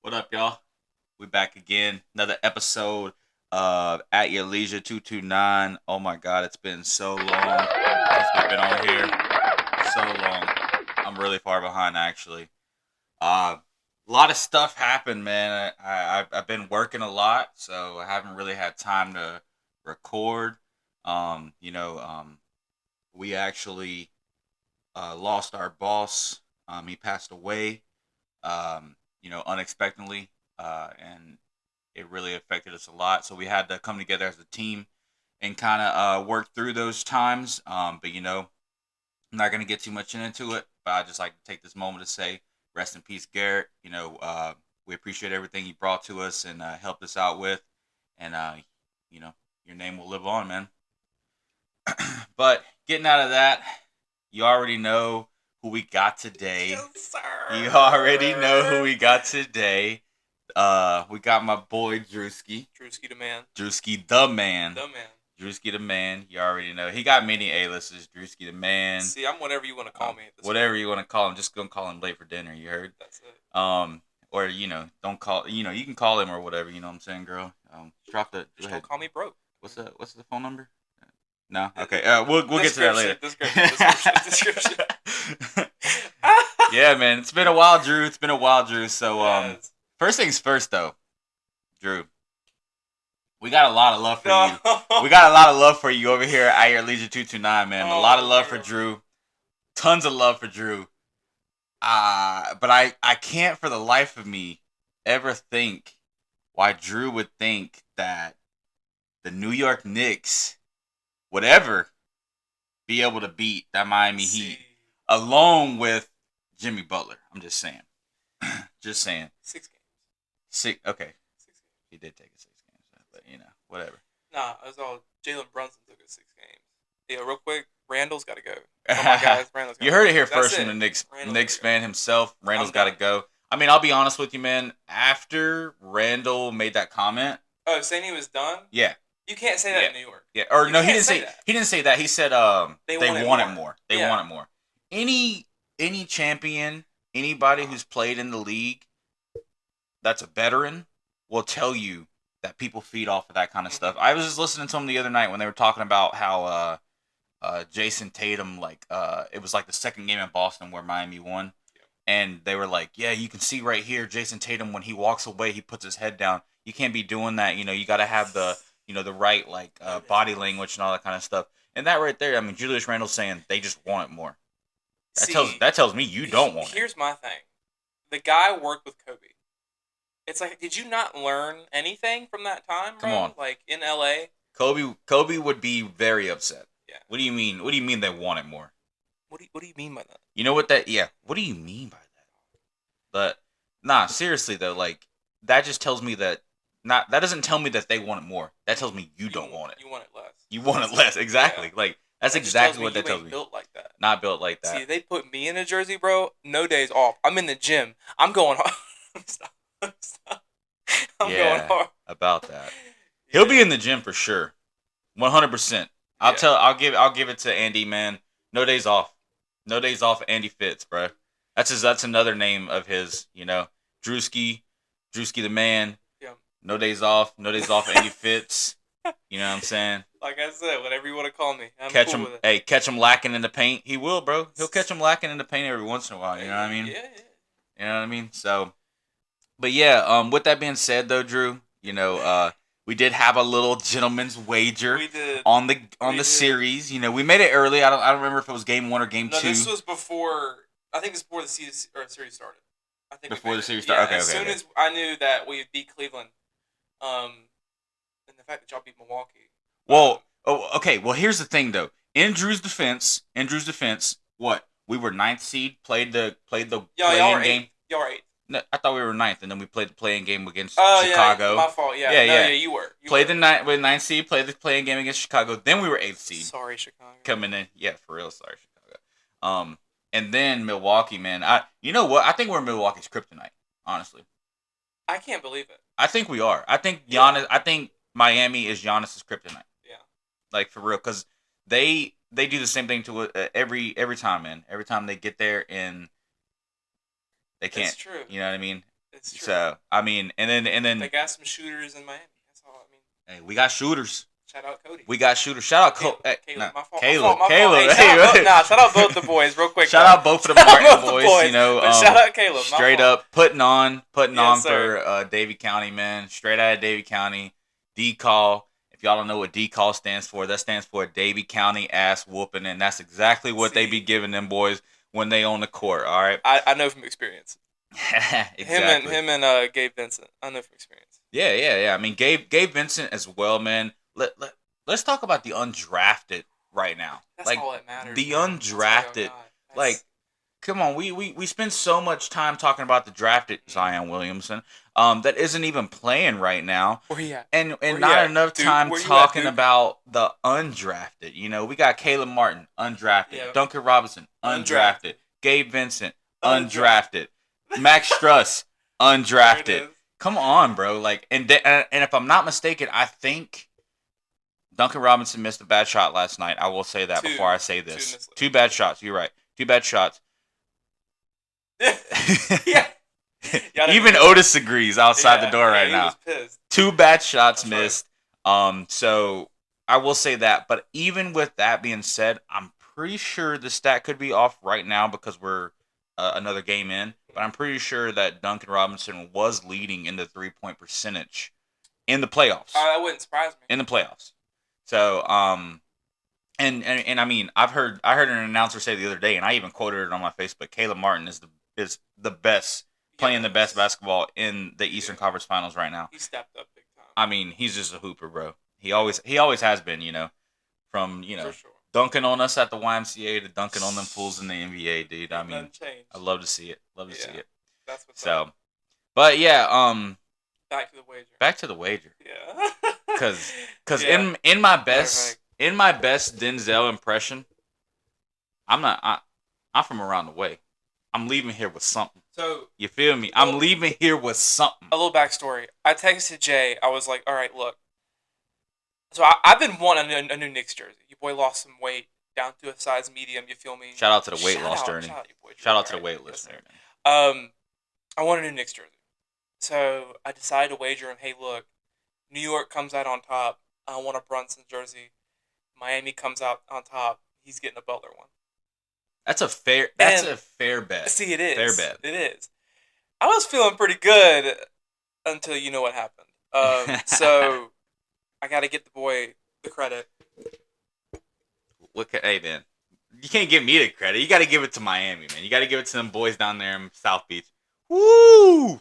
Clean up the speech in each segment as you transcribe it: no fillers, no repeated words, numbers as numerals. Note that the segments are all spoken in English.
What up, y'all? We back again. Another episode of AtYourLeisure229. Oh my God, it's been so long since we've been on here. So long. I'm really far behind, actually. A lot of stuff happened, man. I've been working a lot, so I haven't really had time to record. Um, you know, um, we actually lost our boss. He passed away. Unexpectedly, and it really affected us a lot. So we had to come together as a team and kind of work through those times. But I'm not gonna get too much into it. But I just like to take this moment to say, rest in peace, Garrett. We appreciate everything you brought to us and helped us out with, and you know, your name will live on, man. But getting out of that, you already know who we got today. Yes, sir. You already know who we got today. We got my boy Drewski. Drewski the man. Drewski the man. The man. Drewski the man. You already know. He got many A-listers. Drewski the man. See, I'm whatever you want to call me. Whatever you want to call him. Just gonna call him late for dinner. You heard? That's it. Or don't call. You can call him or whatever. You know what I'm saying, girl. Drop the. Just don't call me broke. What's the phone number? No. Okay. We'll get to that later. Description. Yeah, man. It's been a while, Drew. So Yes. First things first, though, Drew. We got a lot of love for you. No. We got a lot of love for you over here at your Leisure229, man. A lot of love for man. Drew. Tons of love for Drew. But I can't for the life of me ever think why Drew would think that the New York Knicks would ever be able to beat that Miami Heat along with Jimmy Butler. I'm just saying. Just saying. 6 games. Okay. 6 games. He did take it 6 games, but whatever. Nah, it was all Jalen Brunson took it 6 games. Yeah, real quick, Randall's got to go. Oh my guys, Randall's got to go. You heard it here first from the Knicks fan himself. Randall's got to go. I mean, I'll be honest with you, man. After Randall made that comment. Oh, saying he was done? Yeah. You can't say that in New York. Yeah, or no, he didn't say that. He didn't say that. He said they wanted more. They wanted more. Any champion, anybody who's played in the league that's a veteran will tell you that people feed off of that kind of stuff. I was just listening to them the other night when they were talking about how Jason Tatum, it was like the second game in Boston where Miami won. And they were like, yeah, you can see right here, Jason Tatum, when he walks away, he puts his head down. You can't be doing that. You got to have the right body language and all that kind of stuff. And that right there, I mean, Julius Randle's saying they just want it more. That tells me you don't want it. Here's my thing. The guy worked with Kobe. It's like, did you not learn anything from that time, bro? Come on. Like, in L.A.? Kobe would be very upset. Yeah. What do you mean? What do you mean they want it more? What do you mean by that? You know what that? Yeah. What do you mean by that? But nah, seriously though, that just tells me that that doesn't tell me that they want it more. That tells me you don't want it. You want it less. You want it less, exactly. Yeah. That's exactly what that tells me. Built like that. Not built like that. See, they put me in a jersey, bro. No days off. I'm in the gym. I'm going hard. Stop. I'm going hard. About that. He'll be in the gym for sure. 100%. I'll give it to Andy, man. No days off. No days off, Andy Fitz, bro. That's another name of his, Drewski the man. Yeah. No days off, Andy Fitz. You know what I'm saying? Like I said, whatever you want to call me. Catch him lacking in the paint. He will, bro. He'll catch him lacking in the paint every once in a while. You know what I mean? Yeah. You know what I mean? So, but yeah. With that being said, though, Drew, we did have a little gentleman's wager on the series. We made it early. I don't remember if it was game 1 or game 2. No, this was before. I think it's before the series started. I think before the series started. Yeah, okay. As soon as I knew that we beat Cleveland, and the fact that y'all beat Milwaukee. Well, okay. Well, here's the thing, though. In Drew's defense, what? We were 9th seed. Played the play-in game. Y'all were 8th. No, I thought we were 9th, and then we played the play-in game against Chicago. Yeah, my fault. Yeah, you were. Played the 9th seed, played the play-in game against Chicago. Then we were 8th seed. Sorry, Chicago. Coming in, yeah, for real. Sorry, Chicago. And then Milwaukee, man. You know what? I think we're Milwaukee's kryptonite. Honestly, I can't believe it. I think we are. I think Giannis. I think Miami is Giannis's kryptonite. Yeah. For real, because they do the same thing to every time, man. Every time they get there and they can't. It's true. You know what I mean? So I mean, and then they got some shooters in Miami. That's all I mean. Hey, we got shooters. Shout out Cody. We got shooters. Shout out Caleb. Caleb. My fault. Caleb. Hey, shout out both the boys real quick. Shout out both of the Martin boys. You know, shout out Caleb. Straight up putting on sir. for Davie County, man. Straight out of Davie County. D-Call. If y'all don't know what D-Call stands for, that stands for Davie County ass whooping, and that's exactly what they be giving them boys when they on the court. All right. I know from experience. Exactly. Him and Gabe Vincent. I know from experience. Yeah. I mean, Gabe Vincent as well, man. Let's talk about the undrafted right now. That's all that matters. The undrafted, come on, we spend so much time talking about the drafted Zion Williamson, that isn't even playing right now. Where he at? And not enough time talking about the undrafted. You know, we got Caleb Martin, undrafted. Yeah. Duncan Robinson, undrafted. Gabe Vincent, undrafted. Max Struss, undrafted. Come on, bro. Like, and if I'm not mistaken, I think Duncan Robinson missed a bad shot last night. I will say that before I say this. Two bad shots. You're right. 2 bad shots. Yeah. Even Otis agrees outside the door right now. Was pissed. 2 bad shots missed. So I will say that. But even with that being said, I'm pretty sure the stat could be off right now because we're another game in. But I'm pretty sure that Duncan Robinson was leading in the 3-point percentage in the playoffs. That wouldn't surprise me. In the playoffs. So, and I mean, I heard an announcer say the other day, and I even quoted it on my Facebook. Caleb Martin is the best, playing the best basketball in the Eastern Conference Finals right now. He stepped up big time. I mean, he's just a hooper, bro. He always has been, you know, from For sure. dunking on us at the YMCA to dunking on them fools in the NBA, dude. I mean, I love to see it. See it. That's what's up. But yeah, back to the wager. Back to the wager. Yeah. Cause in my best Denzel impression, I'm from around the way. I'm leaving here with something. So you feel me? I'm leaving here with something. A little backstory. I texted Jay. I was like, all right, look. So I've been wanting a new Knicks jersey. Your boy lost some weight down to a size medium. You feel me? Shout out to the weight loss journey. Shout out to the weight loss journey. I want a new Knicks jersey. So I decided to wager him, hey, look, New York comes out on top. I want a Brunson jersey. Miami comes out on top. He's getting a Butler one. That's a fair bet. See, it is. Fair bet. It is. I was feeling pretty good until you know what happened. So I got to get the boy the credit. Hey, man. You can't give me the credit. You got to give it to Miami, man. You got to give it to them boys down there in South Beach. Woo!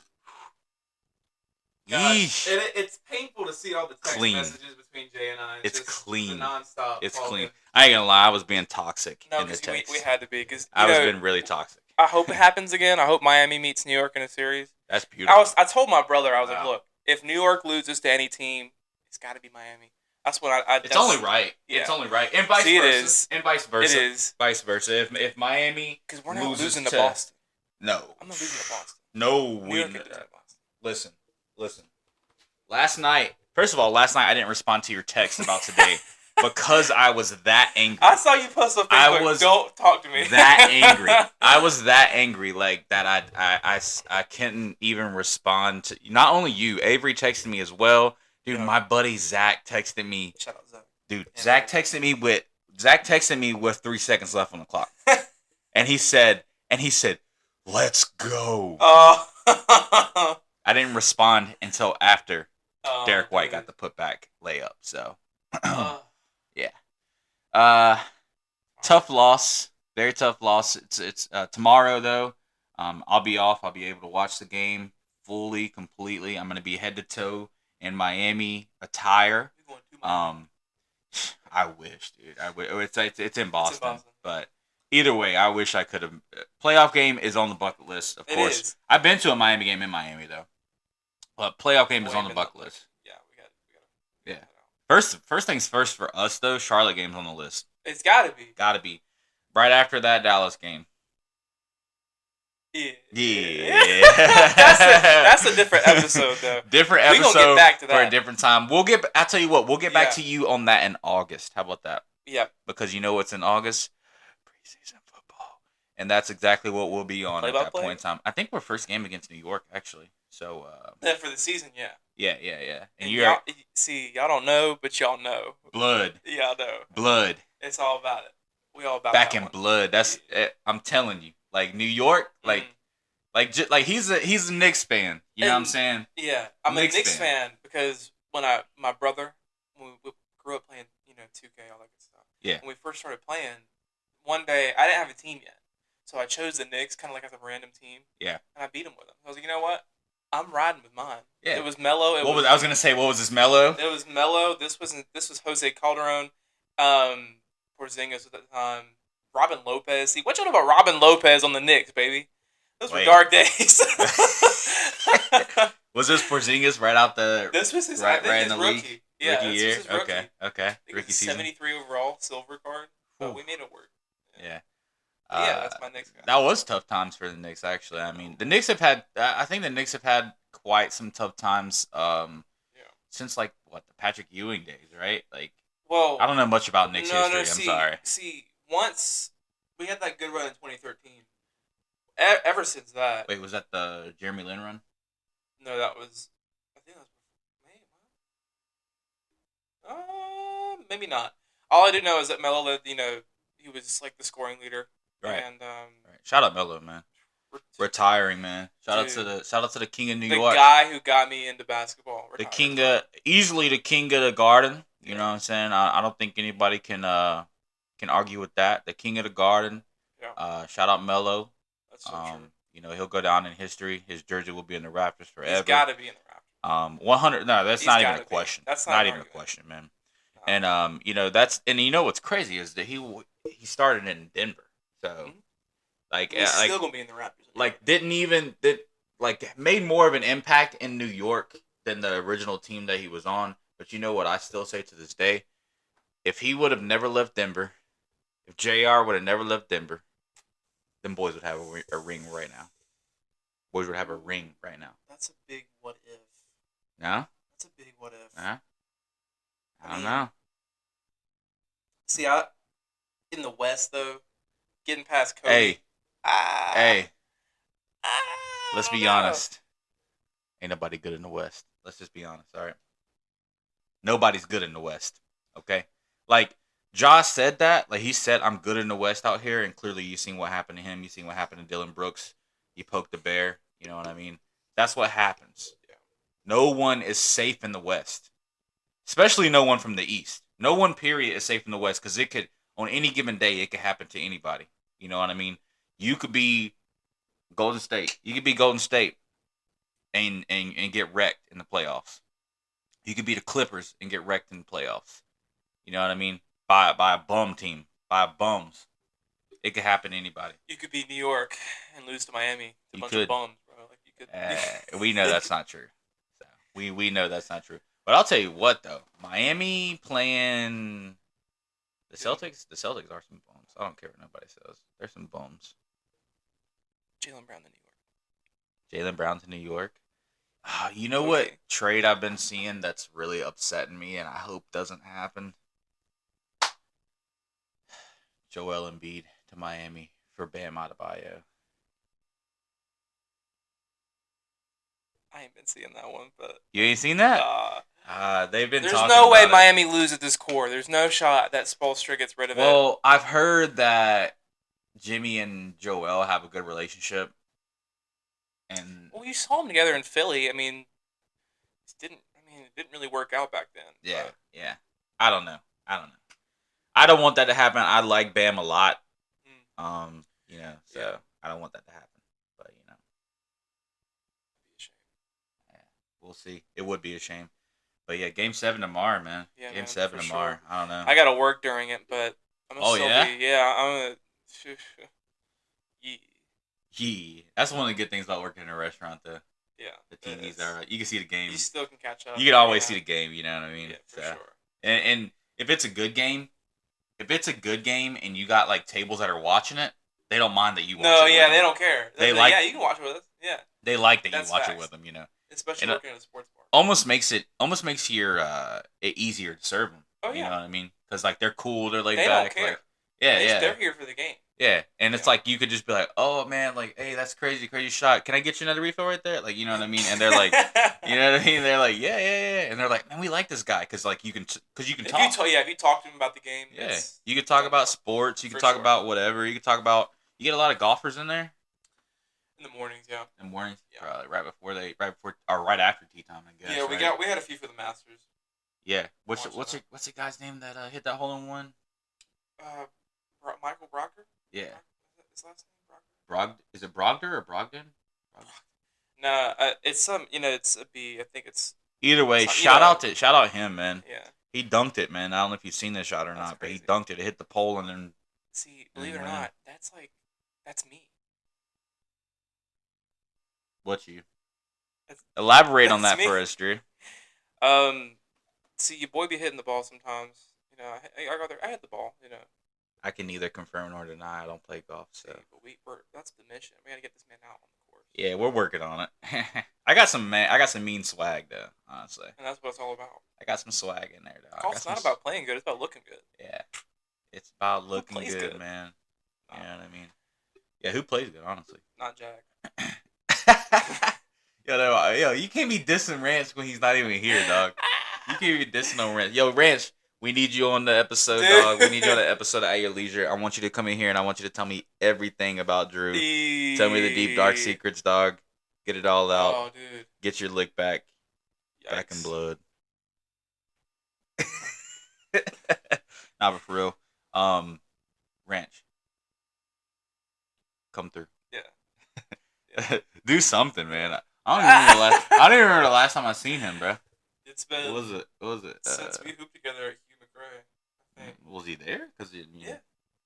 Gosh, it's painful to see all the text messages between Jay and I. It's clean. Nonstop. It's clean. I ain't gonna lie. I was being toxic in the text. We had to be because I was being really toxic. I hope it happens again. I hope Miami meets New York in a series. That's beautiful. I told my brother, I was like, look, if New York loses to any team, it's got to be Miami. That's what I. It's only right. Yeah. It's only right, and vice versa. It is. And vice versa. It is. Vice versa. If Miami because we're not losing to Boston. No. I'm not losing to Boston. No, we. Listen. Last night I didn't respond to your text about today because I was that angry. I saw you post on Facebook. Don't talk to me. That angry. I was that angry, like that. I couldn't even respond to. Not only you, Avery texted me as well, dude. My buddy Zach texted me. Shout out Zach. Dude, Zach texted me with 3 seconds left on the clock, and he said, "Let's go." I didn't respond until after Derek White got the putback layup. So, yeah. Tough loss. Very tough loss. It's tomorrow though. I'll be off. I'll be able to watch the game fully, completely. I'm gonna be head to toe in Miami attire. I wish, dude. It's in Boston, but either way, I wish I could have. Playoff game is on the bucket list, of course. Is. I've been to a Miami game in Miami though. But playoff game is on the bucket list. Yeah, we got. Yeah. First things first for us though. Charlotte game's on the list. It's gotta be. Gotta be. Right after that Dallas game. Yeah. That's a different episode though. Different episode. We gonna get back to that for a different time. I tell you what. We'll get back to you on that in August. How about that? Yeah. Because you know what's in August? Preseason football, and that's exactly what we'll be on at that point in time. I think we're first game against New York actually. So for the season, yeah. Yeah. And y'all see, y'all don't know, but y'all know. Blood. Y'all know. Blood. It's all about it. We all about back that in one. blood. That's I'm telling you. Like New York, like he's a Knicks fan. You know what I'm saying? Yeah, I'm a Knicks fan because when my brother, when we grew up playing, 2K, all that good stuff. Yeah. When we first started playing, one day I didn't have a team yet, so I chose the Knicks, kind of like as a random team. Yeah. And I beat him with them. I was like, you know what? I'm riding with mine. Yeah. It was Melo. I was gonna say? What was this Melo? It was Melo. This was Jose Calderon. Porzingis at the time. Robin Lopez. See, what you know about Robin Lopez on the Knicks, baby? Those were dark days. Was this Porzingis right out the? This was his right in the rookie. League? Yeah, rookie year. Was his rookie. Okay. Rookie season. 73 overall, silver card. But we made it work. Yeah. That's my Knicks guy. That was tough times for the Knicks, actually. I mean, the Knicks have had. I think the Knicks have had quite some tough times. Since like the Patrick Ewing days, right? Like. Well, I don't know much about Knicks history. I'm sorry. See, once we had that good run in 2013. Ever since that. Wait, was that the Jeremy Lin run? No, that was. I think that was. Maybe not. All I do know is that Melo led. He was like the scoring leader. Right. And right. Shout out Melo, man. Retiring, man. Shout out to the king of New York. The guy who got me into basketball. Easily the king of the Garden. You know what I'm saying? I don't think anybody can argue with that. The king of the Garden. Yeah. Shout out Melo. That's so true. He'll go down in history. His jersey will be in the Raptors forever. He's got to be in the Raptors. 100. No, that's not even a question. That's not even a question, man. No. And that's what's crazy is that he started in Denver. So he's still gonna be in the Raptors. Made more of an impact in New York than the original team that he was on. But you know what I still say to this day? If he would have never left Denver, if JR would have never left Denver, them boys would have a ring right now. Boys would have a ring right now. That's a big what if. No? That's a big what if. I don't know. See, in the West, though, getting past Hey. Kobe. Let's be honest. Ain't nobody good in the West. Let's just be honest, all right? Nobody's good in the West, okay? Like, Josh said that. Like, he said, I'm good in the West out here, and clearly you've seen what happened to him. You've seen what happened to Dylan Brooks. He poked the bear. You know what I mean? That's what happens. Yeah. No one is safe in the West, especially no one from the East. No one, period, is safe in the West because it could, on any given day, it could happen to anybody. You know what I mean? You could be Golden State. You could be Golden State and get wrecked in the playoffs. You could be the Clippers and get wrecked in the playoffs. You know what I mean? By a bum team. By bums. It could happen to anybody. You could be New York and lose to Miami. It's a bunch of bums, bro. Like you could. We know that's not true. So we know that's not true. But I'll tell you what, though. Miami playing the Celtics. The Celtics are some bums. I don't care what nobody says. They're some bums. Jaylen Brown to New York. Jaylen Brown to New York. You know what trade I've been seeing that's really upsetting me, and I hope doesn't happen? Joel Embiid to Miami for Bam Adebayo. I ain't been seeing that one, but you ain't seen that? They've been. There's no way Miami loses this core. There's no shot that Spoelstra gets rid of it. Well, I've heard that Jimmy and Joel have a good relationship. And you saw them together in Philly. I mean, it didn't really work out back then. Yeah, yeah. I don't know. I don't want that to happen. I like Bam a lot. I don't want that to happen. But it'd be a shame. Yeah, we'll see. It would be a shame. But yeah, Game 7 tomorrow, man. Yeah, Game 7 tomorrow. Sure. I don't know. I gotta work during it, but I'm gonna I'm gonna. Yeah, that's one of the good things about working in a restaurant, though. Yeah, the TVs are. You can see the game. You still can catch up. You can always see the game. You know what I mean? Yeah, for sure. And if it's a good game, and you got like tables that are watching it, they don't mind that you watch it. No, yeah, they don't care. They like, yeah, you can watch it with us. Yeah, they like that you watch it with them. You know, especially working at a sports bar. Almost makes your it easier to serve them. Oh yeah, you know what I mean? Because like they're cool, they're laid back. They don't care. They're here for the game. Yeah, and it's like you could just be like, "Oh man, like, hey, that's crazy, crazy shot. Can I get you another refill right there?" Like, you know what I mean? And they're like, you know what I mean? They're like, "Yeah, yeah, yeah," and they're like, "Man, we like this guy because like you can talk. If you talk to him about the game, Yeah, you could talk about sports. You could talk about whatever. You could talk about. You get a lot of golfers in there. In the mornings, yeah. In the mornings, probably right before, or right after tea time, I guess. Yeah, we had a few for the Masters. Yeah, what's the guy's name that hit that hole in one? Michael Brocker. Yeah. His last name Is it Brogder or Brogdon? No, it's some. It's a B. I think it's. Either way, shout out him, man. Yeah. He dunked it, man. I don't know if you've seen this shot or not, but he dunked it. It hit the pole and then. See, believe it or not, that's me. What you? Elaborate on that for us, Drew. See, your boy be hitting the ball sometimes. I hit the ball. I can neither confirm nor deny. I don't play golf, so. See, but that's the mission. We gotta get this man out on the course. Yeah, we're working on it. I got some mean swag though, honestly. And that's what it's all about. I got some swag in there, though. Golf's not about playing good; it's about looking good. Yeah, it's about looking good, man. You know what I mean? Yeah, who plays good, honestly? Not Jack. Yo, you can't be dissing Ranch when he's not even here, dog. You can't be dissing on Ranch. Yo, Ranch, we need you on the episode, dog. We need you on the episode of At Your Leisure. I want you to come in here and I want you to tell me everything about Drew. Tell me the deep, dark secrets, dog. Get it all out. Oh, dude. Get your lick back. Yikes. Back in blood. Nah, but for real. Ranch. Come through. Yeah. Do something, man. I don't even remember the last time I seen him, bro. It's been. What was it? Since we hooped together at Hugh McRae, I think. Was he there? Yeah.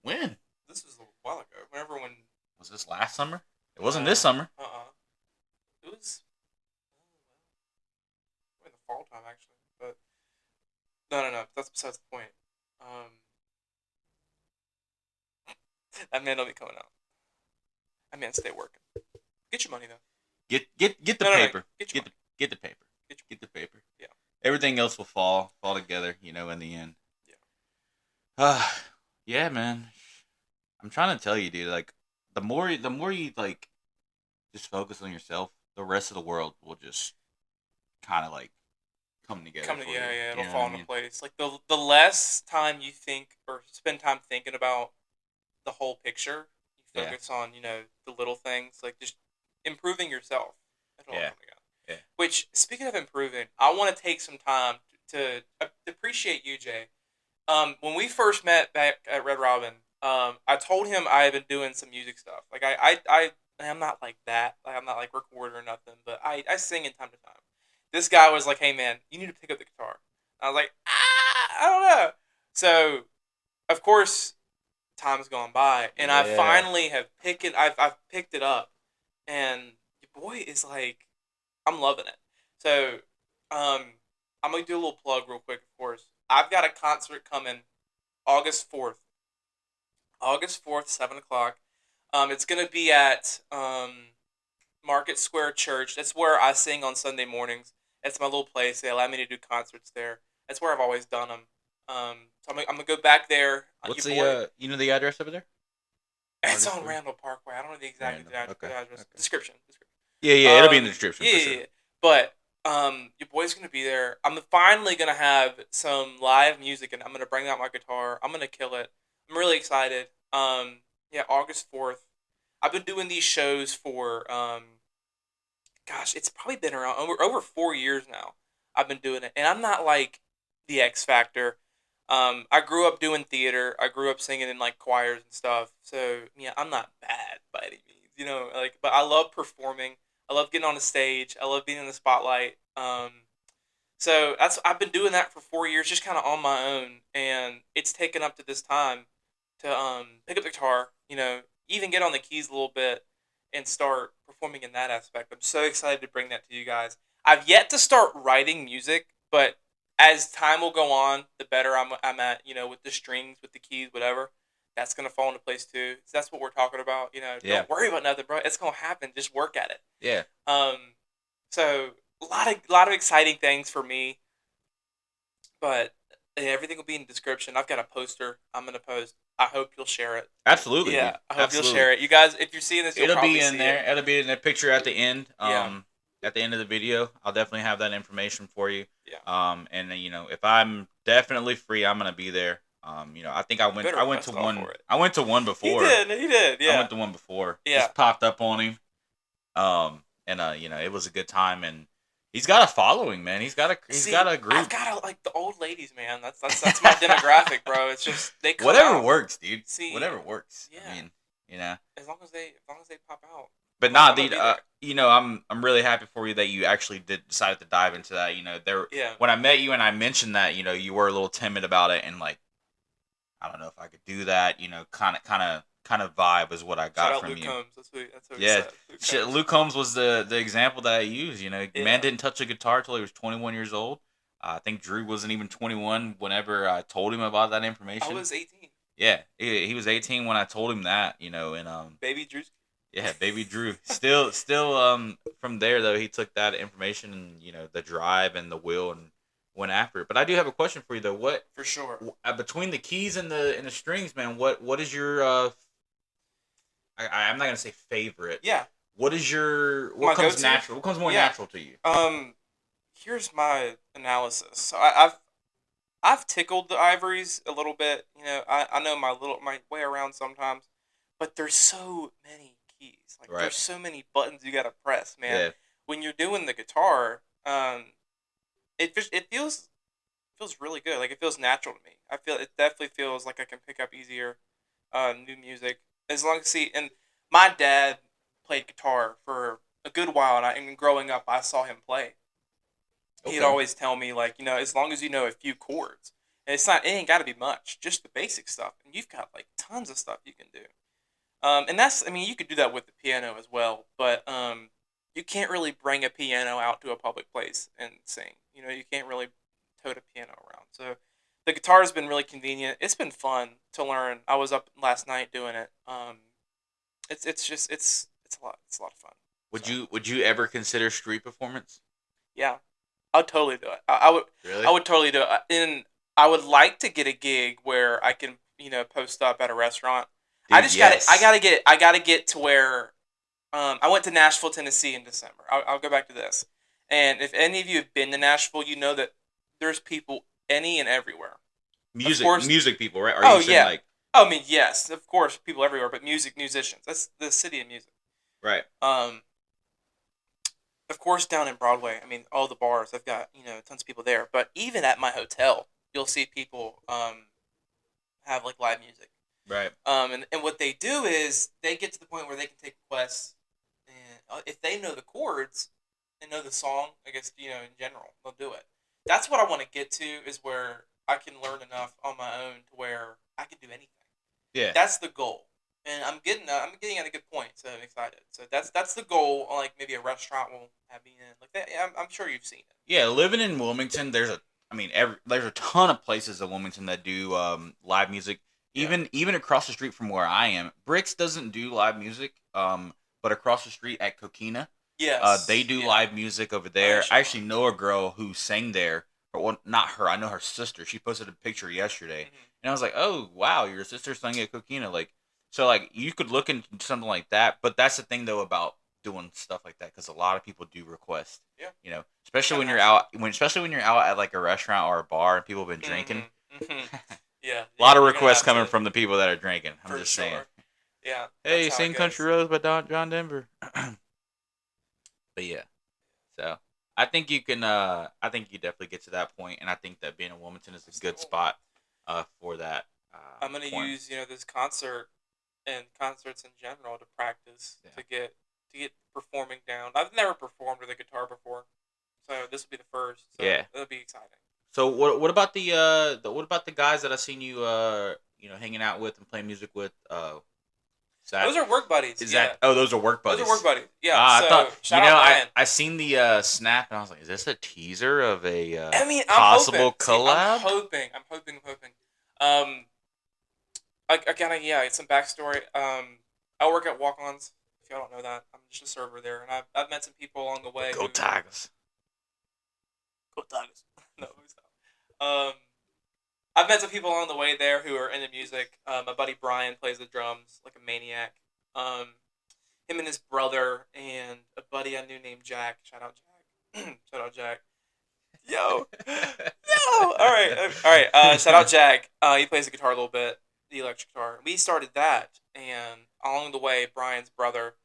When? This was a while ago. When was this last summer? It wasn't this summer. It was. In the fall time, actually, but no. That's besides the point. That man don't be coming out. That man stay working. Get your money though. Get the paper. Get the paper. Get the paper. Yeah. Everything else will fall together, in the end. Yeah. Yeah, man. I'm trying to tell you, dude. Like, the more you like, just focus on yourself, the rest of the world will just kind of like come together. Yeah. It'll fall into place. Like the less time you think or spend time thinking about the whole picture, you focus on the little things, like just improving yourself. It'll all come together. Yeah. Which, speaking of improving, I want to take some time to appreciate you, Jay. When we first met back at Red Robin, I told him I had been doing some music stuff. Like I'm not like that. Like I'm not like recorder or nothing, but I sing in time to time. This guy was like, "Hey man, you need to pick up the guitar." I was like, I don't know. So, of course, time's gone by, and I finally have picked it. I've picked it up, and your boy is like, I'm loving it. So, I'm gonna do a little plug real quick. Of course, I've got a concert coming August 4th. August 4th, 7:00. It's gonna be at Market Square Church. That's where I sing on Sunday mornings. That's my little place. They allow me to do concerts there. That's where I've always done them. So I'm gonna go back there. What's the address over there? It's on Randall Parkway. I don't know the exact address. Okay. Description. Yeah, it'll be in the description. Yeah, for sure. Yeah. But your boy's gonna be there. I'm finally gonna have some live music, and I'm gonna bring out my guitar. I'm gonna kill it. I'm really excited. August 4th. I've been doing these shows for it's probably been around over 4 years now. I've been doing it, and I'm not like the X Factor. I grew up doing theater. I grew up singing in like choirs and stuff. So yeah, I'm not bad by any means, but I love performing. I love getting on the stage. I love being in the spotlight. So I've been doing that for 4 years, just kind of on my own, and it's taken up to this time to pick up the guitar, even get on the keys a little bit and start performing in that aspect. I'm so excited to bring that to you guys. I've yet to start writing music, but as time will go on, the better I'm at, with the strings, with the keys, whatever. That's gonna fall into place too. So that's what we're talking about. Don't worry about nothing, bro. It's gonna happen. Just work at it. Yeah. So a lot of exciting things for me, but everything will be in the description. I've got a poster I'm gonna post. I hope you'll share it. Absolutely, Yeah, dude. I hope Absolutely. you'll share it. You guys, if you're seeing this, you'll probably It'll be in there. it. It'll be in the picture at the end. Yeah. At the end of the video, I'll definitely have that information for you. Yeah. And if I'm definitely free, I'm gonna be there. I think I went to one. I went to one before. He did. Yeah. I went to one before. Yeah. Just popped up on him. It was a good time, and he's got a following, man. He's got a group. I've got like the old ladies, man. That's my demographic, bro. It's just they come whatever out. works, dude. See, whatever works. Yeah. I mean, as long as they pop out. But nah, dude. I'm really happy for you that you actually decided to dive into that. When I met you and I mentioned that, you were a little timid about it, and like, I don't know if I could do that. Kind of vibe is what I got from Luke you. Combs. That's what he said. Luke Combs was the example that I used. Man didn't touch a guitar till he was 21 years old. I think Drew wasn't even 21 whenever I told him about that information. I was 18. Yeah, he was 18 when I told him that. Baby Drewski. Yeah, baby Drew. Still, from there though, he took that information and the drive and the will and went after it. But I do have a question for you though. What for sure between the keys and the strings, man? What is your I'm not gonna say favorite. Yeah. What comes natural? What comes more natural to you? Here's my analysis. So I've tickled the ivories a little bit. I know my way around sometimes, but there's so many keys. Like there's so many buttons you gotta press, man. Yeah. When you're doing the guitar, it feels really good. Like it feels natural to me. I feel it definitely feels like I can pick up easier new music. As long as and my dad played guitar for a good while, and growing up, I saw him play. Okay. He'd always tell me like, as long as you know a few chords, and it ain't got to be much, just the basic stuff, and you've got like tons of stuff you can do. And you could do that with the piano as well, but you can't really bring a piano out to a public place and sing. You can't really tote a piano around. So the guitar has been really convenient. It's been fun to learn. I was up last night doing it. It's a lot. It's a lot of fun. Would you ever consider street performance? Yeah, I would totally do it. I would. Really? I would totally do it. And I would like to get a gig where I can post up at a restaurant. Dude, I gotta get to where. I went to Nashville, Tennessee in December. I'll go back to this. And if any of you have been to Nashville, you know that there's people any and everywhere. Music people, right? Yes, of course, people everywhere, but musicians. That's the city of music. Right. Of course, down in Broadway, all the bars, I've got, tons of people there. But even at my hotel, you'll see people have, like, live music. Right. And what they do is they get to the point where they can take requests, and if they know the chords and know the song, I guess, in general, they'll do it. That's what I want to get to, is where I can learn enough on my own to where I can do anything. Yeah. That's the goal. And I'm getting at a good point, so I'm excited. So that's the goal. Like maybe a restaurant will have me in like that. I'm sure you've seen it. Yeah, living in Wilmington, there's a ton of places in Wilmington that do live music. Even across the street from where I am, Bricks doesn't do live music. But across the street at Coquina, yes, they do live music over there. I actually know a girl who sang there. Well, not her. I know her sister. She posted a picture yesterday, and I was like, "Oh, wow, your sister sang at Coquina." So you could look into something like that. But that's the thing though about doing stuff like that, because a lot of people do request. Yeah. Especially when you're out at like a restaurant or a bar and people have been drinking. Yeah. A lot of requests coming from the people that are drinking. I'm just saying. Yeah. Hey, sing Country Roads by John Denver. But yeah, so I think you can. I think you definitely get to that point, and I think that being in Wilmington is a good spot for that. I'm gonna use this concert and concerts in general to practice to get performing down. I've never performed with a guitar before, so this will be the first. So it'll be exciting. So what about the guys that I've seen you hanging out with and playing music with? Those are work buddies. Those are work buddies. Those are work buddies. Yeah. I thought shout out Ryan. I seen the snap and I was like, is this a teaser of a possible collab? I'm hoping. It's some backstory. I work at Walk-Ons. If y'all don't know that, I'm just a server there, and I've met some people along the way. Go Tigers. Go Tigers. No, stop. I've met some people along the way there who are into music. My buddy Brian plays the drums like a maniac. Him and his brother and a buddy I knew named Jack. Shout out Jack. Shout out Jack. Yo, yo. All right. Shout out Jack. He plays the guitar a little bit, the electric guitar. We started that, and along the way, Brian's brother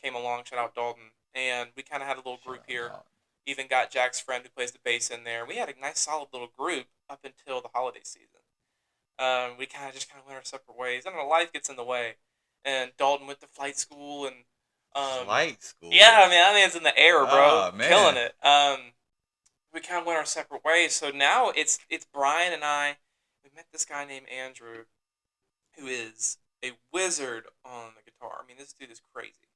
came along. Shout out Dalton, and we kind of had a little group here. Even got Jack's friend who plays the bass in there. We had a nice, solid little group up until the holiday season. We kind of went our separate ways. I don't know, life gets in the way, and Dalton went to flight school and flight school. Yeah, I mean it's in the air, bro, oh, man. Killing it. We kind of went our separate ways. So now it's Brian and I. We met this guy named Andrew, who is a wizard on the guitar. I mean, this dude is crazy.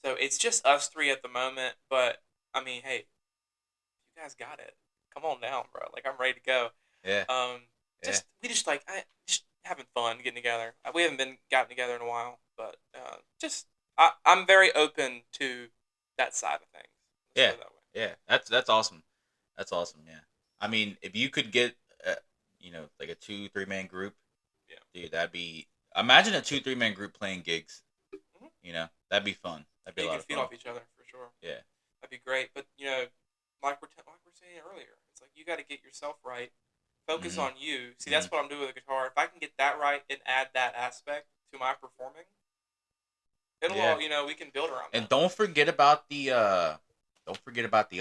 So it's just us three at the moment. But I mean, hey, you guys got it. Come on down, bro. Like I'm ready to go. Yeah. We just just having fun getting together. We haven't been gotten together in a while, but I'm very open to that side of things. Yeah. Yeah. That's awesome. That's awesome. Yeah. I mean, if you could get, like a 2-3 man group, yeah, dude, that'd be. Imagine a 2-3 man group playing gigs. Mm-hmm. That'd be fun. That'd be a lot of fun. You could feed off each other for sure. Yeah. That'd be great. But like we're saying earlier, it's like you got to get yourself right. Focus on you. See, that's what I'm doing with the guitar. If I can get that right and add that aspect to my performing, it'll all, we can build around that. And don't forget about the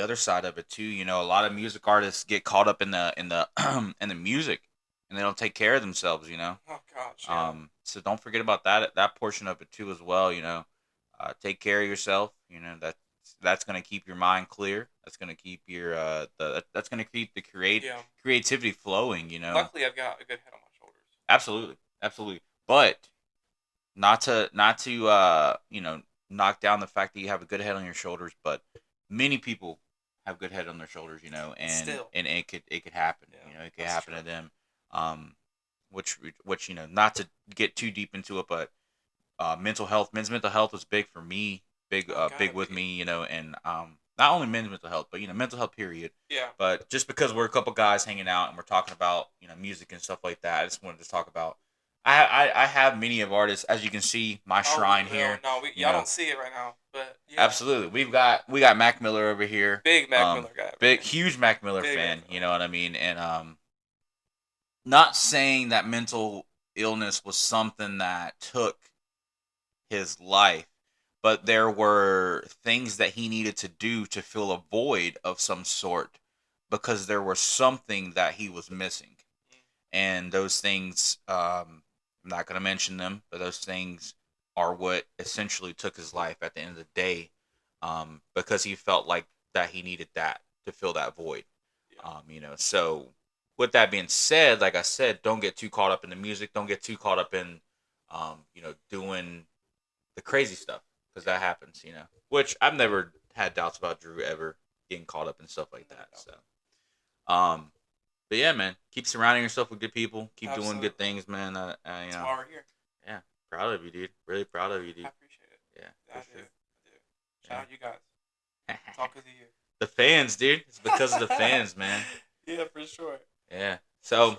other side of it too. A lot of music artists get caught up in the in the music, and they don't take care of themselves. Oh gosh. Yeah. So don't forget about that portion of it too as well. Take care of yourself. That's gonna keep your mind clear. That's gonna keep your that's gonna keep the creativity flowing. Luckily, I've got a good head on my shoulders. Absolutely. But not to knock down the fact that you have a good head on your shoulders, but many people have good head on their shoulders, and it could happen. Yeah, it could happen to them. Which not to get too deep into it, but men's mental health was big for me. Big with me, and not only men's mental health, but mental health period. Yeah. But just because we're a couple guys hanging out and we're talking about music and stuff like that, I just wanted to talk about. I have many of artists, as you can see, my shrine here. No, y'all don't see it right now, but yeah. Absolutely, we got Mac Miller over here. Big Mac Miller guy. Huge Mac Miller fan. You know what I mean? And not saying that mental illness was something that took his life. But there were things that he needed to do to fill a void of some sort because there was something that he was missing. And those things, I'm not going to mention them, but those things are what essentially took his life at the end of the day, because he felt like that he needed that to fill that void. Yeah. So with that being said, like I said, don't get too caught up in the music. Don't get too caught up in, doing the crazy stuff. Because that happens, which I've never had doubts about Drew ever getting caught up in stuff like that. So, but yeah, man, keep surrounding yourself with good people. Keep doing good things, man. That's why we're here. Yeah, proud of you, dude. Really proud of you, dude. I appreciate it. Yeah, I do. Shout out you guys. It's all because of you. The fans, dude. It's because of the fans, man. Yeah, for sure. Yeah. So.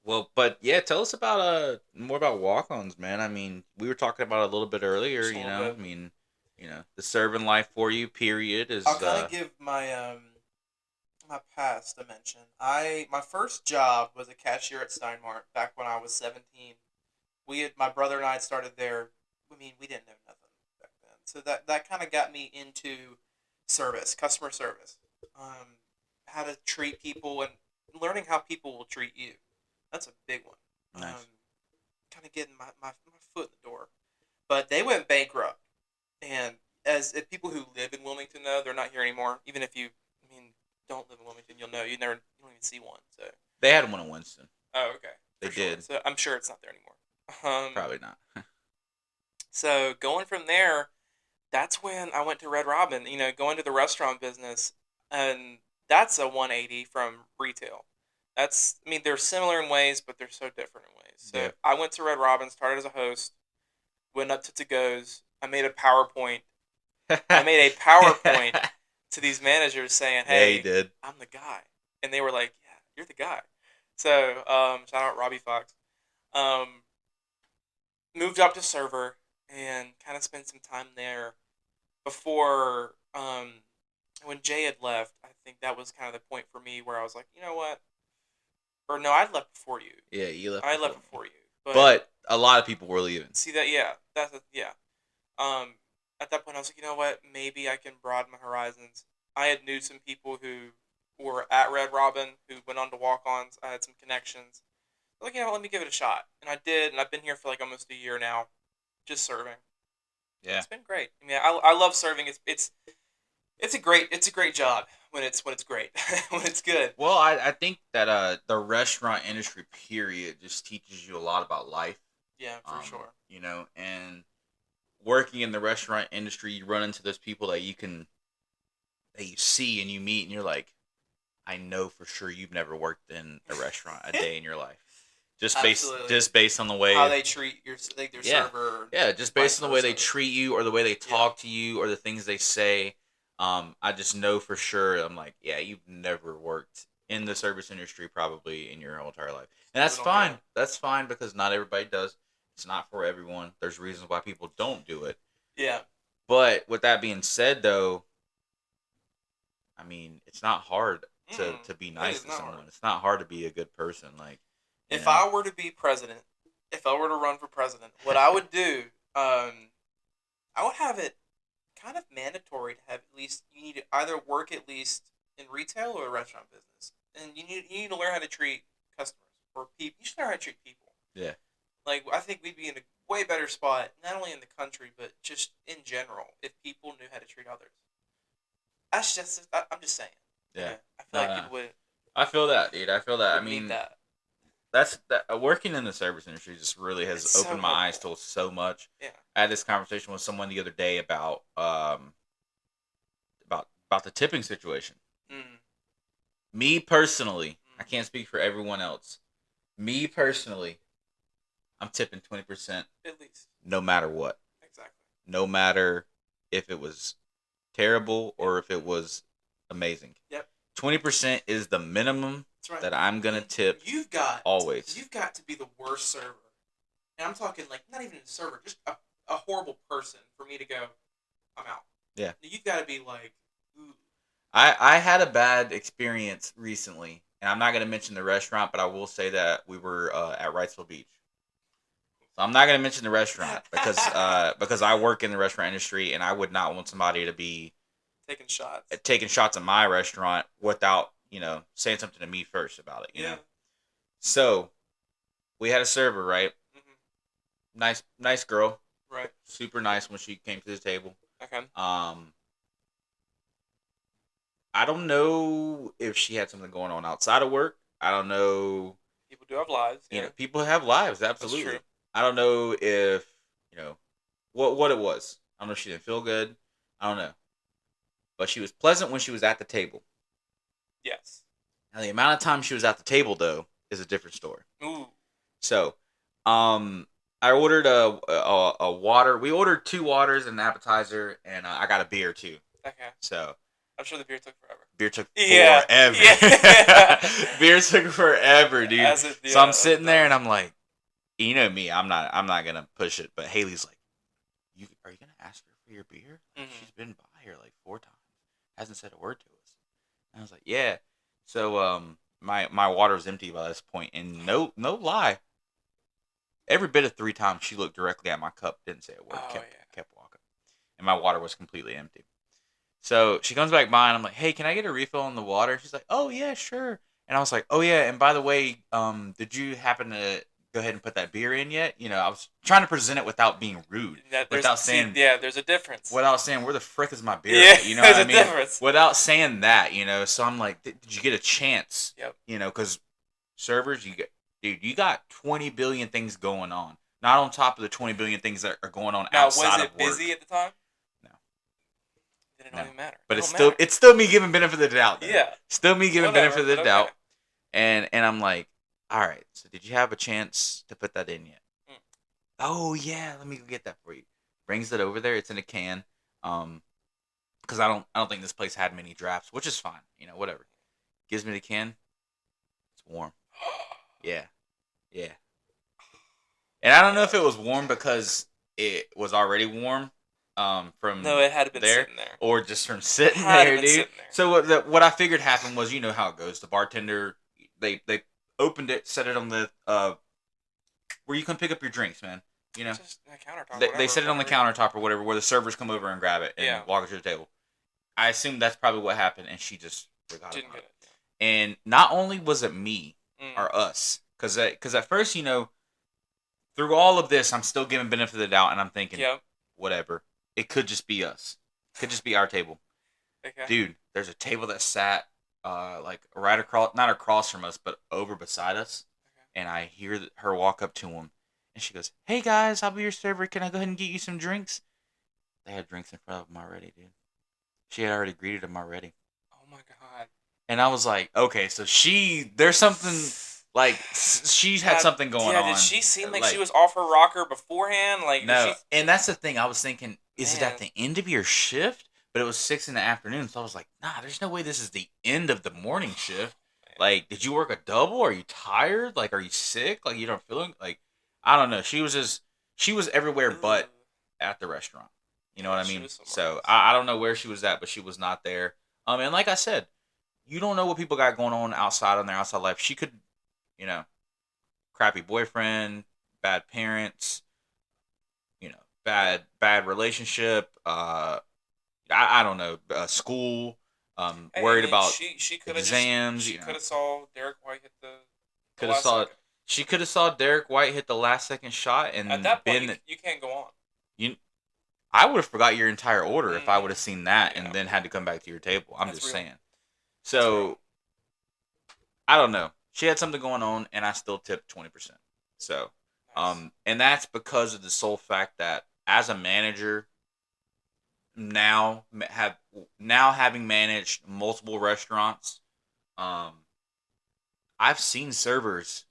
Well, but yeah, tell us about more about walk-ons, man. I mean, we were talking about it a little bit earlier. I mean, the serving life for you. Period is. I'll kind of give my my past a mention. My first job was a cashier at Steinmart back when I was 17. My brother and I had started there. I mean, we didn't know nothing back then, so that kind of got me into customer service, how to treat people and learning how people will treat you. That's a big one. Nice. Kind of getting my foot in the door. But they went bankrupt. And if people who live in Wilmington know, they're not here anymore. Even if you, don't live in Wilmington, you'll know. You don't even see one. So they had one in Winston. Oh, okay. They did. So I'm sure it's not there anymore. Probably not. So going from there, that's when I went to Red Robin, going to the restaurant business. And that's a 180 from retail. They're similar in ways, but they're so different in ways. So yeah. I went to Red Robin, started as a host, went up to goes. I made a PowerPoint. To these managers saying, "Hey, yeah, you did. I'm the guy," and they were like, "Yeah, you're the guy." So, shout out Robbie Fox. Um, moved up to server and kind of spent some time there before when Jay had left. I think that was kind of the point for me where I was like, you know what? Or no, I left before you. Yeah, you left. I left before you. But a lot of people were leaving. See that? Yeah, yeah. At that point, I was like, you know what? Maybe I can broaden my horizons. I had knew some people who were at Red Robin who went on to walk-ons. I had some connections. I was like, yeah, well, let me give it a shot, and I did. And I've been here for like almost a year now, just serving. Yeah, it's been great. I mean, I love serving. It's a great job when it's great when it's good. Well, I think that the restaurant industry period just teaches you a lot about life. Yeah, for sure. You know, and working in the restaurant industry, you run into those people that you see and you meet, and you're like, I know for sure you've never worked in a restaurant a day in your life. Just based on the way how they treat their server. Yeah, just based on the way they treat you or the way they talk to you or the things they say. I just know for sure. I'm like, yeah, you've never worked in the service industry probably in your whole entire life, and that's fine. Know. That's fine because not everybody does. It's not for everyone. There's reasons why people don't do it. Yeah. But with that being said, though, I mean, it's not hard to be nice to someone. Hard. It's not hard to be a good person. Like, if I were to be president, if I were to run for president, what I would do, I would have it kind of mandatory to have at least, you need to either work at least in retail or a restaurant business, and you need to learn how to treat customers or people. You should learn how to treat people. Yeah. Like, I think we'd be in a way better spot, not only in the country but just in general, if people knew how to treat others. I'm just saying. Yeah. I feel like people would. I feel that, dude. I feel that. I mean, that. Working in the service industry just really has opened my eyes to so much. Yeah. I had this conversation with someone the other day about the tipping situation. Mm. Me personally, I can't speak for everyone else. Me personally, I'm tipping 20% at least, no matter what. Exactly. No matter if it was terrible or if it was amazing. Yep. 20% is the minimum that I'm gonna tip. You've got to be the worst server, and I'm talking like not even a server, just a horrible person for me to go, I'm out. Yeah. You've got to be like, ooh. I had a bad experience recently, and I'm not gonna mention the restaurant, but I will say that we were at Wrightsville Beach. So I'm not gonna mention the restaurant because I work in the restaurant industry, and I would not want somebody to be taking shots at my restaurant without saying something to me first about it. You know. So we had a server, right? Mm-hmm. Nice girl. Right. Super nice when she came to the table. Okay. I don't know if she had something going on outside of work. I don't know. People do have lives. Yeah. People have lives. Absolutely. That's true. I don't know if what it was. I don't know if she didn't feel good. I don't know. But she was pleasant when she was at the table. Yes. Now the amount of time she was at the table though is a different story. Ooh. So, I ordered a water. We ordered 2 waters and an appetizer, and I got a beer too. Okay. So. I'm sure the beer took forever. Beer took forever. Yeah. Beer took forever, dude. So I'm sitting there and I'm like, you know me, I'm not gonna push it. But Haley's like, are you gonna ask her for your beer? Like, she's been by here like 4 times, hasn't said a word to us. And I was like, yeah. So my water was empty by this point, and no lie, every bit of 3 times she looked directly at my cup, didn't say a word, kept walking, and my water was completely empty. So she comes back by and I'm like, hey, can I get a refill on the water? She's like, oh yeah, sure. And I was like, oh yeah, and by the way, did you happen to go ahead and put that beer in yet? I was trying to present it without being rude. Without saying, there's a difference. Without saying, where the frick is my beer? Yeah, you know what I mean? Difference. Without saying that, So I'm like, did you get a chance? Yep. Because servers, you got 20 billion things going on. Not on top of the 20 billion things that are going on outside of work. Was it busy at the time? It don't even matter. But it's still me giving benefit of the doubt. Though. Yeah. Still me giving benefit of the doubt. And I'm like, all right, so did you have a chance to put that in yet? Oh yeah, let me go get that for you. Brings it over there. It's in a can. Because I don't think this place had many drafts, which is fine. Whatever. Gives me the can. It's warm. Yeah. Yeah. And I don't know if it was warm because it was already warm from No, it had been there, sitting there. or just from sitting there, dude. Sitting there. So what I figured happened was, you know how it goes. The bartender, they opened it, set it on the where you can pick up your drinks, man. You know, just a countertop. They set it on the countertop or whatever, where the servers come over and grab it and walk it to the table. I assume that's probably what happened, and she just forgot about it. And not only was it me or us, because at first, you know, through all of this, I'm still giving benefit of the doubt, and I'm thinking, whatever. It could just be us. It could just be our table. Okay. Dude, there's a table that sat like right across, not across from us, but over beside us. Okay. And I hear her walk up to him, and she goes, "Hey guys, I'll be your server. Can I go ahead and get you some drinks?" They had drinks in front of them already, dude. She had already greeted them already. Oh my god. And I was like, okay, so there's something. Like, she had something going on. Did she seem like she was off her rocker beforehand? Like, no. And that's the thing. I was thinking, is it at the end of your shift? But it was 6 p.m, so I was like, nah, there's no way this is the end of the morning shift. Like, did you work a double? Are you tired? Like, are you sick? Like, you don't feel like, I don't know. She was everywhere but at the restaurant. You know what I mean? So, I don't know where she was at, but she was not there. And like I said, you don't know what people got going on outside on their outside life. She could... You know, crappy boyfriend, bad parents, you know, bad relationship. I don't know, school. Worried about she exams. She could have saw Derek White hit the. She could have saw Derek White hit the last second shot, and at that point you can't go on. I would have forgot your entire order if I would have seen that and then had to come back to your table. I'm just saying. So I don't know. She had something going on, and I still tipped 20%. So, and that's because of the sole fact that as a manager, now having managed multiple restaurants, I've seen servers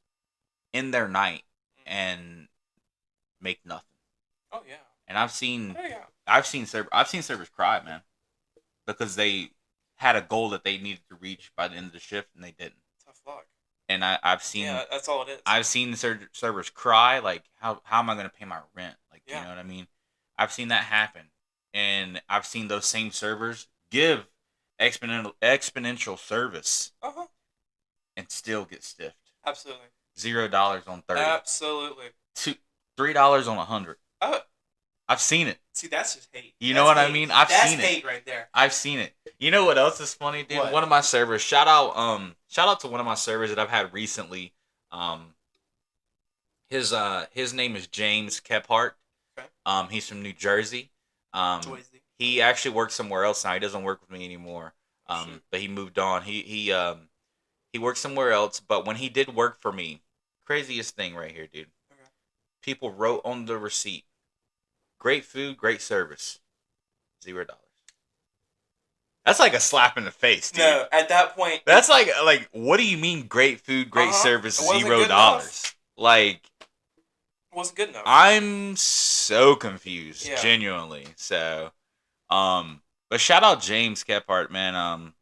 in their night and make nothing. Oh yeah. And I've seen servers cry, man, because they had a goal that they needed to reach by the end of the shift, and they didn't. Tough luck. And I've seen... Yeah, that's all it is. I've seen servers cry, like, how am I going to pay my rent? Like, you know what I mean? I've seen that happen. And I've seen those same servers give exponential service and still get stiffed. Absolutely. $0 on 30. Absolutely. $3 on 100. I've seen it. See, that's just hate. You know what I mean? I've seen it. That's hate right there. I've seen it. You know what else is funny, dude? What? One of my servers. Shout out to one of my servers that I've had recently. His name is James Kephart. Okay. He's from New Jersey. He actually works somewhere else now. He doesn't work with me anymore. But he moved on. He works somewhere else. But when he did work for me, craziest thing right here, dude. Okay. People wrote on the receipt, "Great food, great service, $0." That's like a slap in the face, dude. No, at that point, that's like what do you mean great food, great service, $0? Like, it wasn't good enough. I'm so confused, genuinely. So, but shout out James Kephart, man.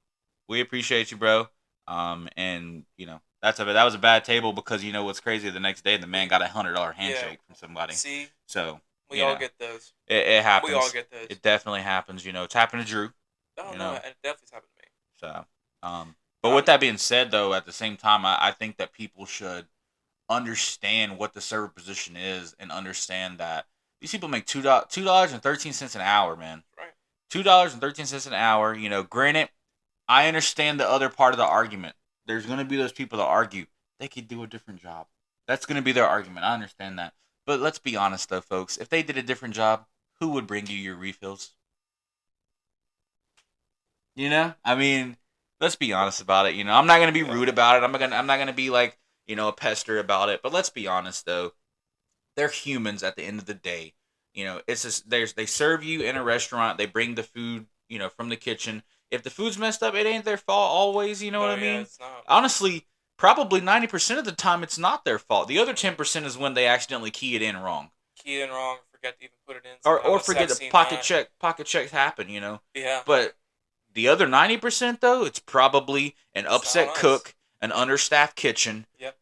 We appreciate you, bro. And you know that was a bad table because you know what's crazy? The next day, the man got $100 handshake from somebody. See, so we all get those. It happens. We all get those. It definitely happens. You know, it's happened to Drew. Oh, no, it definitely happened to me. So, but with that being said, though, at the same time, I think that people should understand what the server position is and understand that these people make $2.13 an hour, man. Right. $2.13 an hour. You know, granted, I understand the other part of the argument. There's going to be those people that argue they could do a different job. That's going to be their argument. I understand that. But let's be honest, though, folks. If they did a different job, who would bring you your refills? You know, I mean, let's be honest about it. You know, I'm not gonna be rude about it. I'm not gonna be like, you know, a pester about it. But let's be honest, though, they're humans at the end of the day. You know, it's just they serve you in a restaurant. They bring the food, you know, from the kitchen. If the food's messed up, it ain't their fault always. You know what I mean? It's not. Honestly, probably 90% of the time, it's not their fault. The other 10% is when they accidentally key it in wrong. Forget to even put it in. Or forget the pocket checks happen. You know. Yeah. But the other 90%, though, it's probably an upset cook, an understaffed kitchen. Yep.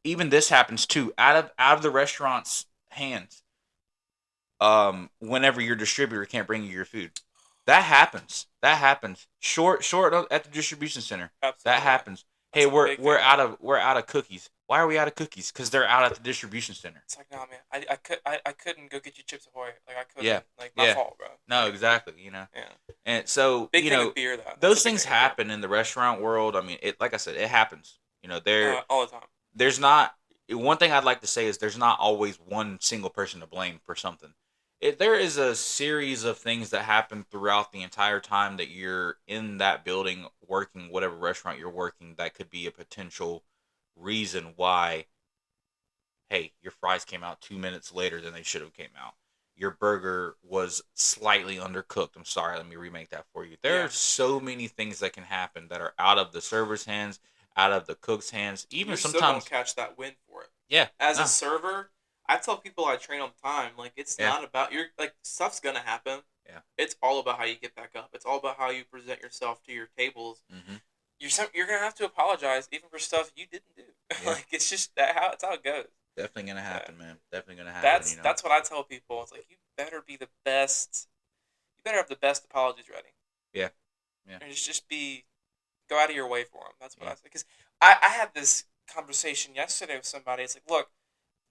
Even this happens too. Out of the restaurant's hands. Whenever your distributor can't bring you your food, that happens. That happens. Short at the distribution center. Absolutely. That happens. That's Hey, we're out of cookies. Why are we out of cookies? Because they're out at the distribution center. It's like, nah, man, I couldn't go get you Chips Ahoy. Like, I couldn't. Yeah. Like, my fault, bro. No, exactly. You know. Yeah. And so big thing with beer, though. those things happen in the restaurant world. I mean, like I said, it happens. You know, all the time. There's not one thing I'd like to say is there's not always one single person to blame for something. There is a series of things that happen throughout the entire time that you're in that building working, whatever restaurant you're working, that could be a potential reason why, hey, your fries came out 2 minutes later than they should have came out. Your burger was slightly undercooked. I'm sorry, let me remake that for you. There are so many things that can happen that are out of the server's hands, out of the cook's hands. Even sometimes still gonna catch that win for it. Yeah. As a server, I tell people I train all the time, like, it's not about stuff's gonna happen. Yeah. It's all about how you get back up. It's all about how you present yourself to your tables. Mm-hmm. You're gonna have to apologize even for stuff you didn't do. Yeah. Like, it's just it's how it goes. Definitely gonna happen, man. Definitely gonna happen. That's what I tell people. It's like, you better be the best. You better have the best apologies ready. Yeah. Yeah. And just go out of your way for them. That's what I say. Because I had this conversation yesterday with somebody. It's like, look,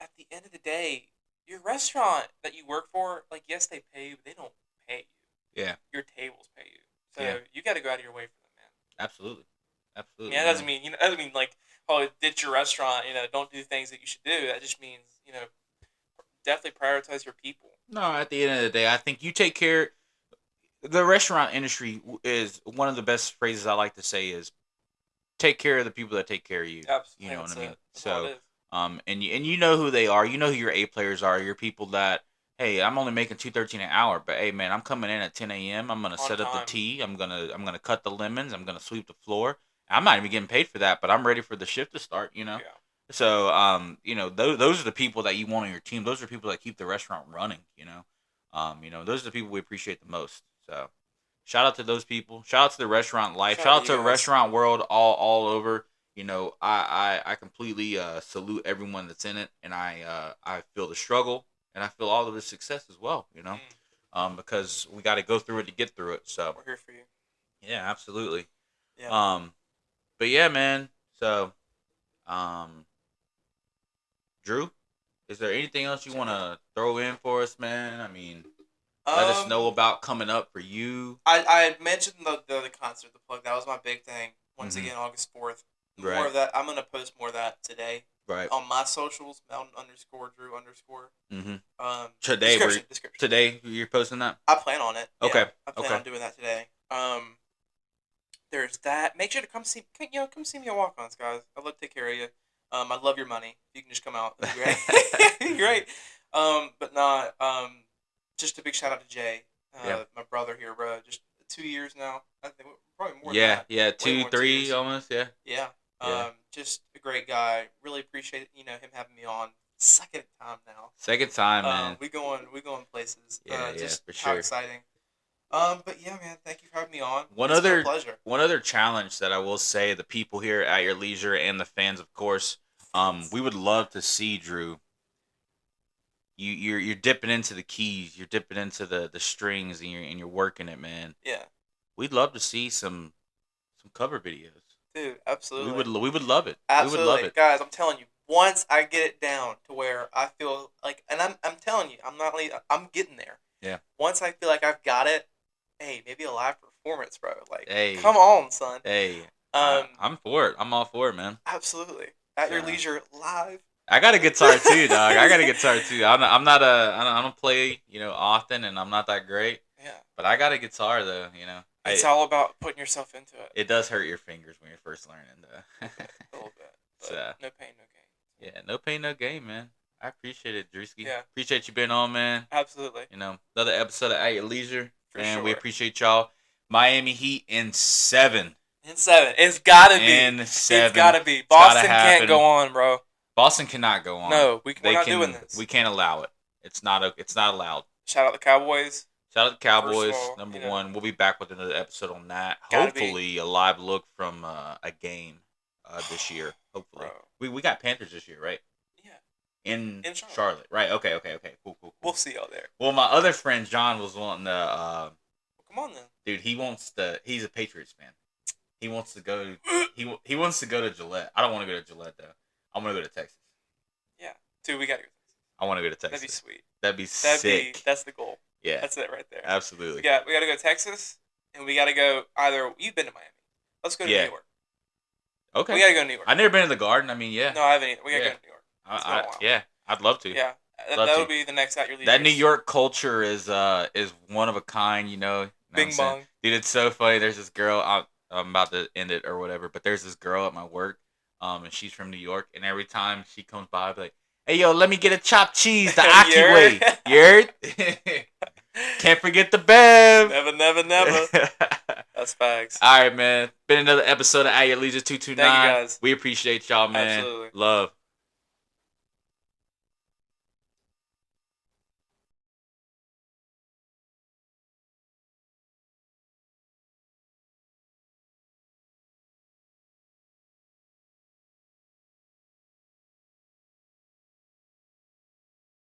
at the end of the day, your restaurant that you work for, like, yes, they pay you, but they don't pay you. Yeah. Your tables pay you. So you got to go out of your way for them, man. Absolutely. Absolutely. Yeah, that doesn't mean like, oh, ditch your restaurant, don't do things that you should do. That just means, definitely prioritize your people. No, at the end of the day, I think you take care. The restaurant industry is one of the best phrases I like to say is take care of the people that take care of you. Absolutely. You know what I mean? So, and you know who they are. You know who your A players are. Your people that, hey, I'm only making $2.13 an hour, but hey, man, I'm coming in at 10 a.m. I'm gonna set up the tea. I'm gonna cut the lemons. I'm gonna sweep the floor. I'm not even getting paid for that, but I'm ready for the shift to start. Yeah. So those are the people that you want on your team. Those are people that keep the restaurant running. Those are the people we appreciate the most. So shout out to those people. Shout out to the restaurant life. Shout out to the restaurant world all over. I completely salute everyone that's in it, and I feel the struggle, and I feel all of the success as well. Because we got to go through it to get through it. So we're here for you. Yeah, absolutely. Yeah. But yeah, man. So, Drew, is there anything else you want to throw in for us, man? I mean, let us know about coming up for you. I mentioned the concert, the plug. That was my big thing. Once again, August 4th. More of that. I'm going to post more of that today. Right. On my socials, Mountain_Drew_. Mm-hmm. Description. Today, you're posting that? I plan on it. Okay. Yeah, I plan on doing that today. There's that. Make sure to come see me at Walk-Ons, guys. I'd love to take care of you. I love your money. If you can just come out, that'd be great. It'd be great. But not. Just a big shout out to Jay, my brother here, bro. Just 2 years now. I think probably more. Yeah, than that. 2, 3 almost. Yeah. Yeah. Just a great guy. Really appreciate him having me on. Second time now. Second time, man. We going places. Yeah, just for how sure. Exciting. But yeah, man, thank you for having me on. It's been a pleasure. One other challenge that I will say, the people here at Your Leisure and the fans, of course, we would love to see, Drew. You're dipping into the keys, you're dipping into the strings, and you're working it, man. Yeah. We'd love to see some cover videos. Dude, absolutely. We would love it. Absolutely. We would love it. Guys, I'm telling you, once I get it down to where I feel like, and I'm telling you, I'm getting there. Yeah. Once I feel like I've got it, hey, maybe a live performance, bro. Like, hey, come on, son. Hey, I'm for it. I'm all for it, man. Absolutely. At Your Leisure live. I got a guitar too, dog. I got a guitar too. I don't play, often, and I'm not that great. Yeah. But I got a guitar though, It's all about putting yourself into it. It does hurt your fingers when you're first learning, though. A little bit. So, no pain, no gain. Yeah, no pain, no gain, man. I appreciate it, Drewski. Yeah. Appreciate you being on, man. Absolutely. Another episode of At Your Leisure. And we appreciate y'all. Miami Heat in 7. In 7. It's gotta be. In 7. It's gotta be. Boston can't go on, bro. Boston cannot go on. No, we're not doing this. We can't allow it. It's not allowed. Shout out the Cowboys. Shout out the Cowboys. All, number one. We'll be back with another episode on that. Hopefully, a live look from a game. this year. Hopefully, Bro. we got Panthers this year, right? Yeah. In Charlotte. Right? Okay. Cool. We'll see y'all there. Well, my other friend John was wanting to. Come on then, dude. He's a Patriots fan. He wants to go. He wants to go to Gillette. I don't want to go to Gillette though. I want to go to Texas. Yeah, dude, we gotta go. I want to go to Texas. That'd be sweet. That'd be sick. That's the goal. Yeah, that's it right there. Absolutely. We got to go to Texas, and we got to go either. You've been to Miami. Let's go to New York. Okay. We got to go to New York. I've never been to the Garden. I mean, yeah. No, I haven't either. We got to go to New York. Yeah, I'd love to. Yeah, that would be the next At Your Leisure. That New York culture is one of a kind. You know. Bing bong. Dude, it's so funny. There's this girl. I'm about to end it or whatever, but there's this girl at my work, and she's from New York, and every time she comes by, I'll be like, "Hey, yo, let me get a chopped cheese the Aki way." You heard? Can't forget the Bev. Never. That's facts. All right, man. Been another episode of AtYourLeisure229. Thank you, guys. We appreciate y'all, man. Absolutely. Love.